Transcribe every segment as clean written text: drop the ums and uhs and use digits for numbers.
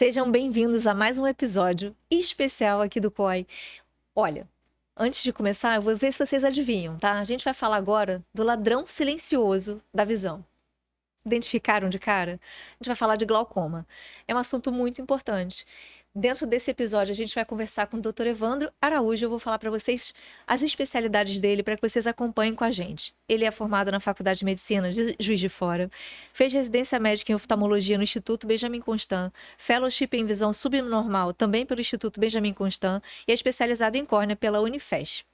Sejam bem-vindos a mais um episódio especial aqui do COI. Olha, antes de começar, eu vou ver se vocês adivinham, tá? A gente vai falar agora do ladrão silencioso da visão. Identificaram de cara? A gente vai falar de glaucoma. É um assunto muito importante. Dentro desse episódio, a gente vai conversar com o Dr. Evandro Araújo. Eu vou falar para vocês as especialidades dele para que vocês acompanhem com a gente. Ele é formado na Faculdade de Medicina de Juiz de Fora, fez residência médica em oftalmologia no Instituto Benjamin Constant, fellowship em visão subnormal também pelo Instituto Benjamin Constant e é especializado em córnea pela Unifesp.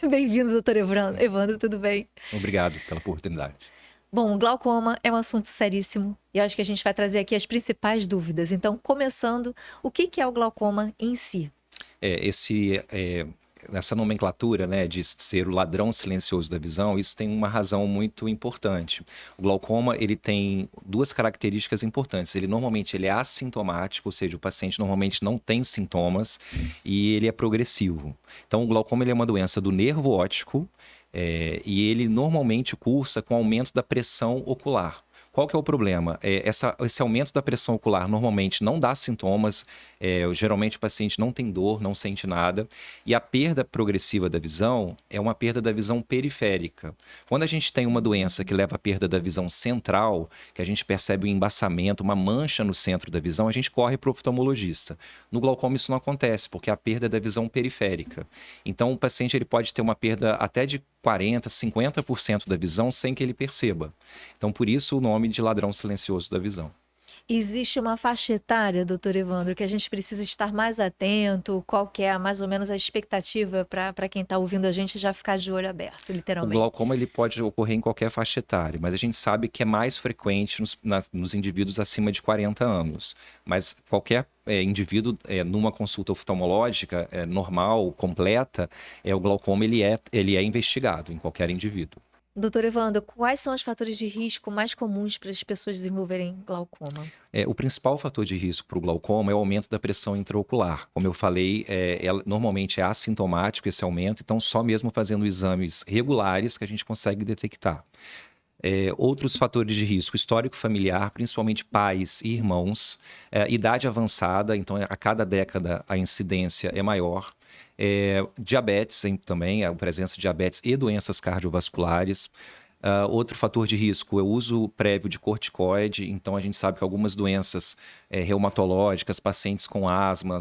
Bem-vindo, doutor Evandro, tudo bem? Obrigado pela oportunidade. Bom, o glaucoma é um assunto seríssimo e eu acho que a gente vai trazer aqui as principais dúvidas. Então, começando, o que é o glaucoma em si? Essa nomenclatura, né, de ser o ladrão silencioso da visão, isso tem uma razão muito importante. O glaucoma, ele tem duas características importantes. Ele é assintomático, ou seja, o paciente normalmente não tem sintomas e ele é progressivo. Então, o glaucoma ele é uma doença do nervo óptico. E ele normalmente cursa com aumento da pressão ocular. Qual que é o problema? Esse aumento da pressão ocular normalmente não dá sintomas, geralmente o paciente não tem dor, não sente nada, e a perda progressiva da visão é uma perda da visão periférica. Quando a gente tem uma doença que leva à perda da visão central, que a gente percebe um embaçamento, uma mancha no centro da visão, a gente corre para o oftalmologista. No glaucoma isso não acontece, porque é a perda da visão periférica. Então o paciente ele pode ter uma perda até de 40%, 50% da visão sem que ele perceba. Então, por isso o nome de ladrão silencioso da visão. Existe uma faixa etária, doutor Evandro, que a gente precisa estar mais atento? Qual que é mais ou menos a expectativa para quem está ouvindo a gente já ficar de olho aberto, O literalmente? glaucoma ele pode ocorrer em qualquer faixa etária, mas a gente sabe que é mais frequente nos indivíduos acima de 40 anos. Mas qualquer indivíduo numa consulta oftalmológica normal, completa, o glaucoma ele é investigado em qualquer indivíduo. Doutor Evandro, quais são os fatores de risco mais comuns para as pessoas desenvolverem glaucoma? O principal fator de risco para o glaucoma é o aumento da pressão intraocular. Como eu falei, normalmente é assintomático esse aumento, então só mesmo fazendo exames regulares que a gente consegue detectar. Outros fatores de risco, histórico familiar, principalmente pais e irmãos, idade avançada, então a cada década a incidência é maior. Diabetes também, a presença de diabetes e doenças cardiovasculares. Outro fator de risco é o uso prévio de corticoide. Então, a gente sabe que algumas doenças reumatológicas, pacientes com asma,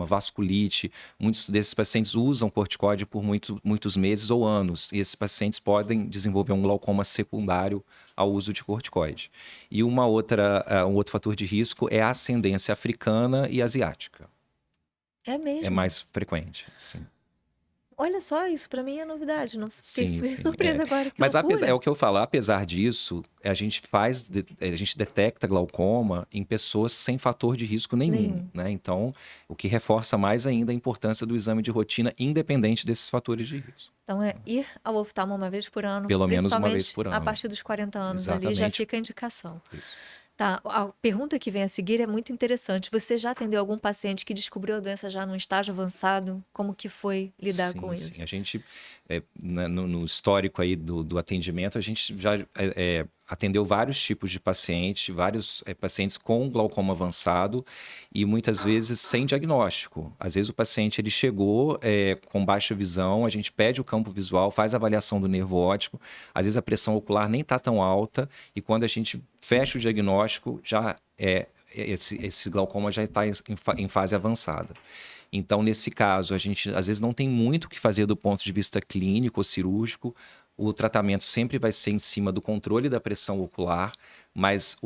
vasculite, muitos desses pacientes usam corticoide por muitos meses ou anos. E esses pacientes podem desenvolver um glaucoma secundário ao uso de corticoide. E um outro fator de risco é a ascendência africana e asiática. É mesmo? É mais frequente, sim. Olha só, isso para mim é novidade. Não Sim, fiquei sim. surpresa agora, que Mas loucura. é o que eu falo, apesar disso, a gente detecta glaucoma em pessoas sem fator de risco nenhum, né? Então, o que reforça mais ainda a importância do exame de rotina, independente desses fatores de risco. Então é ir ao oftalmo uma vez por ano, Pelo menos uma vez principalmente por a ano. partir dos 40 anos ali, já Exatamente. fica a indicação. Isso. Tá, a pergunta que vem a seguir é muito interessante. Você já atendeu algum paciente que descobriu a doença já num estágio avançado? Como que foi lidar com isso? Sim. A gente, no histórico aí do atendimento, a gente já atendeu vários tipos de pacientes, vários pacientes com glaucoma avançado e muitas vezes sem diagnóstico. Às vezes o paciente ele chegou com baixa visão, a gente pede o campo visual, faz a avaliação do nervo óptico, às vezes a pressão ocular nem está tão alta e quando a gente fecha o diagnóstico, já esse glaucoma já está em fase avançada. Então, nesse caso, a gente às vezes não tem muito o que fazer do ponto de vista clínico ou cirúrgico. O tratamento sempre vai ser em cima do controle da pressão ocular, mas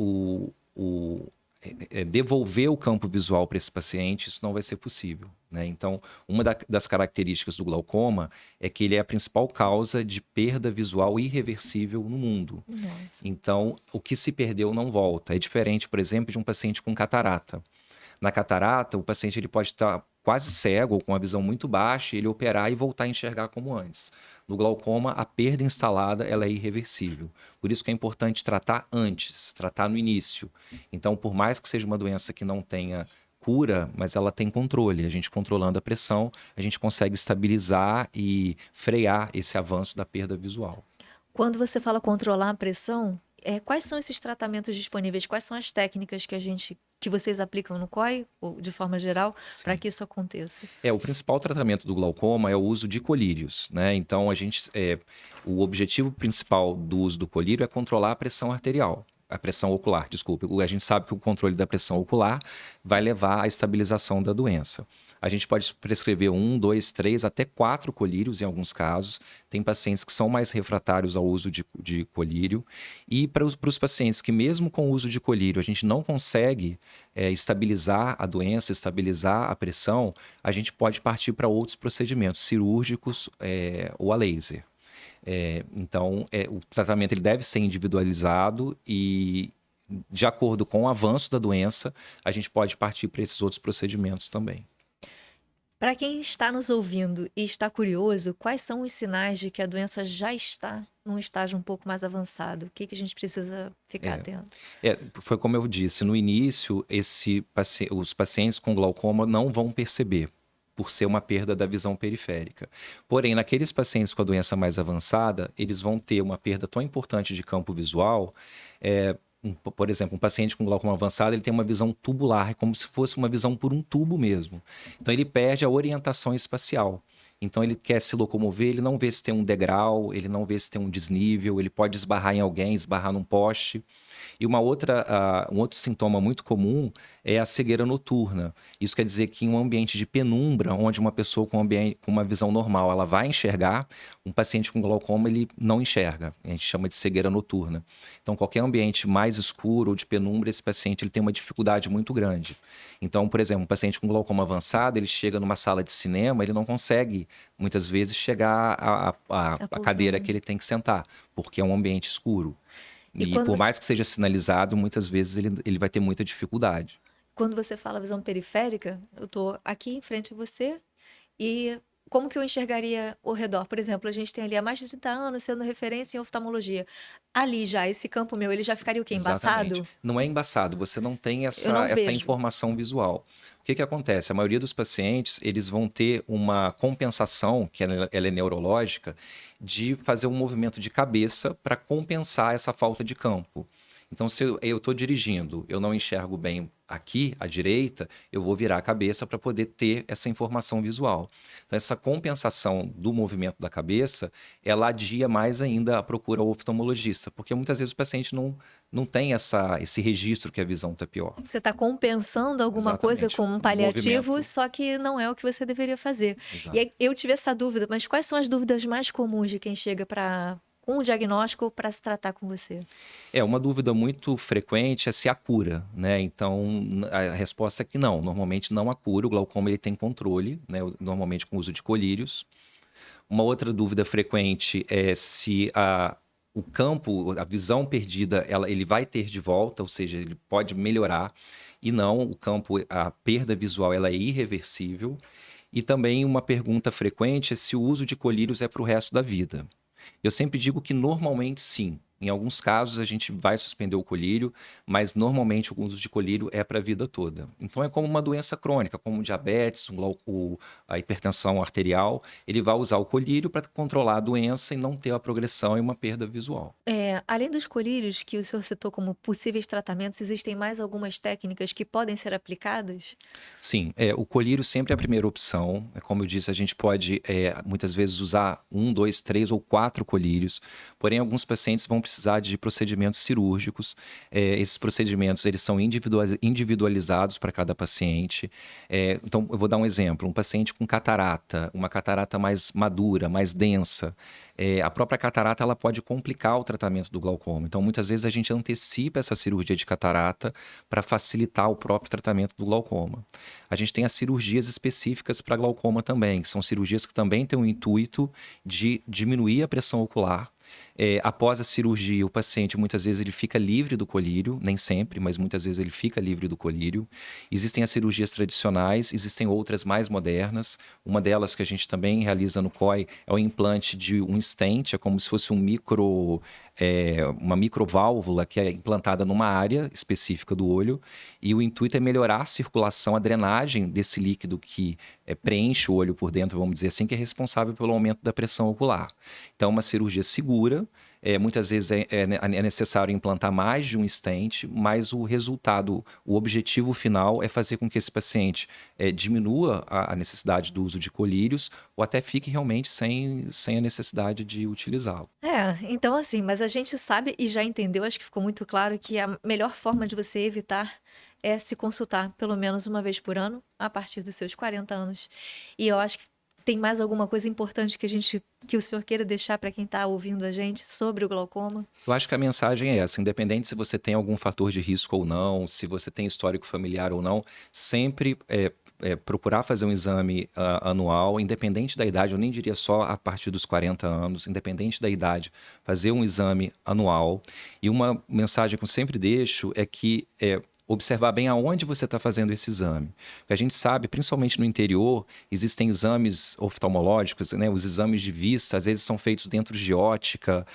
devolver o campo visual para esse paciente, isso não vai ser possível, né? Então, uma das características do glaucoma é que ele é a principal causa de perda visual irreversível no mundo. Nossa. Então, o que se perdeu não volta. É diferente, por exemplo, de um paciente com catarata. Na catarata, o paciente ele pode estar quase cego ou com uma visão muito baixa, ele operar e voltar a enxergar como antes. No glaucoma, a perda instalada ela é irreversível. Por isso que é importante tratar antes, tratar no início. Então, por mais que seja uma doença que não tenha cura, mas ela tem controle. A gente controlando a pressão, a gente consegue estabilizar e frear esse avanço da perda visual. Quando você fala controlar a pressão, quais são esses tratamentos disponíveis? Quais são as técnicas que a gente que vocês aplicam no COI, ou de forma geral, para Sim. que isso aconteça? O principal tratamento do glaucoma é o uso de colírios, né? Então, o objetivo principal do uso do colírio é controlar a pressão arterial, a pressão ocular, desculpe. A gente sabe que o controle da pressão ocular vai levar à estabilização da doença. A gente pode prescrever 1, 2, 3, até 4 colírios em alguns casos. Tem pacientes que são mais refratários ao uso de colírio. E para os pacientes que, mesmo com o uso de colírio, a gente não consegue estabilizar a doença, estabilizar a pressão, a gente pode partir para outros procedimentos cirúrgicos ou a laser. Então, o tratamento ele deve ser individualizado e, de acordo com o avanço da doença, a gente pode partir para esses outros procedimentos também. Para quem está nos ouvindo e está curioso, quais são os sinais de que a doença já está num estágio um pouco mais avançado? O que a gente precisa ficar atento? Foi como eu disse, no início, os pacientes com glaucoma não vão perceber, por ser uma perda da visão periférica. Porém, naqueles pacientes com a doença mais avançada, eles vão ter uma perda tão importante de campo visual. Por exemplo, um paciente com glaucoma avançado, ele tem uma visão tubular, é como se fosse uma visão por um tubo mesmo. Então, ele perde a orientação espacial. Então, ele quer se locomover, ele não vê se tem um degrau, ele não vê se tem um desnível, ele pode esbarrar em alguém, esbarrar num poste. E um outro sintoma muito comum é a cegueira noturna. Isso quer dizer que em um ambiente de penumbra, onde uma pessoa com uma visão normal ela vai enxergar, um paciente com glaucoma ele não enxerga. A gente chama de cegueira noturna. Então, qualquer ambiente mais escuro ou de penumbra, esse paciente ele tem uma dificuldade muito grande. Então, por exemplo, um paciente com glaucoma avançado, ele chega numa sala de cinema, ele não consegue, muitas vezes, chegar à cadeira que ele tem que sentar, porque é um ambiente escuro. E por mais que seja sinalizado, muitas vezes ele vai ter muita dificuldade. Quando você fala visão periférica, eu estou aqui em frente a você e como que eu enxergaria ao redor? Por exemplo, a gente tem ali há mais de 30 anos sendo referência em oftalmologia. Ali já, esse campo meu, ele já ficaria o quê? Embaçado? Exatamente. Não é embaçado, você não tem Eu não essa vejo. informação visual. O que acontece? A maioria dos pacientes, eles vão ter uma compensação, que ela é neurológica, de fazer um movimento de cabeça para compensar essa falta de campo. Então, se eu estou dirigindo, eu não enxergo bem aqui, à direita, eu vou virar a cabeça para poder ter essa informação visual. Então, essa compensação do movimento da cabeça, ela adia mais ainda a procura ao oftalmologista, porque muitas vezes o paciente não tem esse registro que a visão está pior. Você está compensando alguma coisa com um paliativo, só que não é o que você deveria fazer. Exato. E aí, eu tive essa dúvida, mas quais são as dúvidas mais comuns de quem chega com o diagnóstico para se tratar com você? Uma dúvida muito frequente é se há cura, né? Então, a resposta é que não. Normalmente não há cura. O glaucoma ele tem controle, né? Normalmente com o uso de colírios. Uma outra dúvida frequente é se o campo, a visão perdida, ele vai ter de volta, ou seja, ele pode melhorar. E não, o campo, a perda visual, ela é irreversível. E também uma pergunta frequente é se o uso de colírios é para o resto da vida. Eu sempre digo que normalmente sim. Em alguns casos a gente vai suspender o colírio, mas normalmente o uso de colírio é para a vida toda. Então é como uma doença crônica, como o diabetes, a hipertensão arterial. Ele vai usar o colírio para controlar a doença e não ter a progressão e uma perda visual. Além dos colírios que o senhor citou como possíveis tratamentos, existem mais algumas técnicas que podem ser aplicadas? Sim, o colírio sempre é a primeira opção. Como eu disse, a gente pode muitas vezes usar 1, 2, 3 ou 4 colírios. Porém, alguns pacientes vão precisar de procedimentos cirúrgicos. Esses procedimentos eles são individualizados para cada paciente. Então, eu vou dar um exemplo. Um paciente com catarata, uma catarata mais madura, mais densa. A própria catarata ela pode complicar o tratamento do glaucoma. Então, muitas vezes a gente antecipa essa cirurgia de catarata para facilitar o próprio tratamento do glaucoma. A gente tem as cirurgias específicas para glaucoma também, que são cirurgias que também têm o intuito de diminuir a pressão ocular. Após a cirurgia, o paciente muitas vezes ele fica livre do colírio, nem sempre, mas muitas vezes ele fica livre do colírio. Existem as cirurgias tradicionais, existem outras mais modernas. Uma delas que a gente também realiza no COI é o implante de um stent, é como se fosse uma microválvula que é implantada numa área específica do olho e o intuito é melhorar a circulação, a drenagem desse líquido que preenche o olho por dentro, vamos dizer assim, que é responsável pelo aumento da pressão ocular. Então, uma cirurgia segura, Muitas vezes é necessário implantar mais de um stent, mas o resultado, o objetivo final é fazer com que esse paciente diminua a necessidade do uso de colírios ou até fique realmente sem a necessidade de utilizá-lo. Então assim, mas a gente sabe e já entendeu, acho que ficou muito claro que a melhor forma de você evitar é se consultar pelo menos uma vez por ano, a partir dos seus 40 anos. E eu acho que tem mais alguma coisa importante que o senhor queira deixar para quem está ouvindo a gente sobre o glaucoma? Eu acho que a mensagem é essa, independente se você tem algum fator de risco ou não, se você tem histórico familiar ou não, sempre procurar fazer um exame anual, independente da idade, eu nem diria só a partir dos 40 anos, independente da idade, fazer um exame anual. E uma mensagem que eu sempre deixo é que observar bem aonde você está fazendo esse exame. Porque a gente sabe, principalmente no interior, existem exames oftalmológicos, né? Os exames de vista, às vezes são feitos dentro de ótica,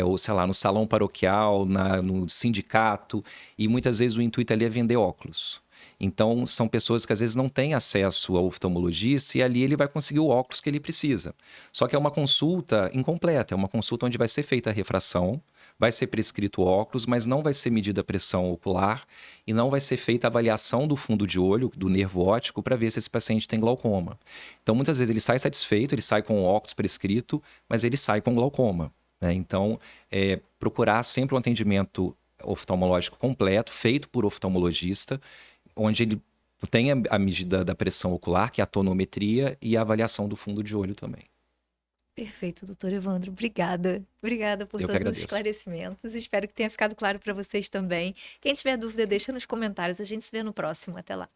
ou sei lá, no salão paroquial, no sindicato, e muitas vezes o intuito ali é vender óculos. Então, são pessoas que às vezes não têm acesso ao oftalmologista e ali ele vai conseguir o óculos que ele precisa. Só que é uma consulta incompleta, é uma consulta onde vai ser feita a refração, vai ser prescrito óculos, mas não vai ser medida a pressão ocular e não vai ser feita a avaliação do fundo de olho, do nervo óptico, para ver se esse paciente tem glaucoma. Então, muitas vezes ele sai satisfeito, ele sai com o óculos prescrito, mas ele sai com glaucoma, né? Então, procurar sempre um atendimento oftalmológico completo, feito por oftalmologista, onde ele tem a medida da pressão ocular, que é a tonometria, e a avaliação do fundo de olho também. Perfeito, doutor Evandro. Obrigada. Obrigada por todos os esclarecimentos. Espero que tenha ficado claro para vocês também. Quem tiver dúvida, deixa nos comentários. A gente se vê no próximo. Até lá.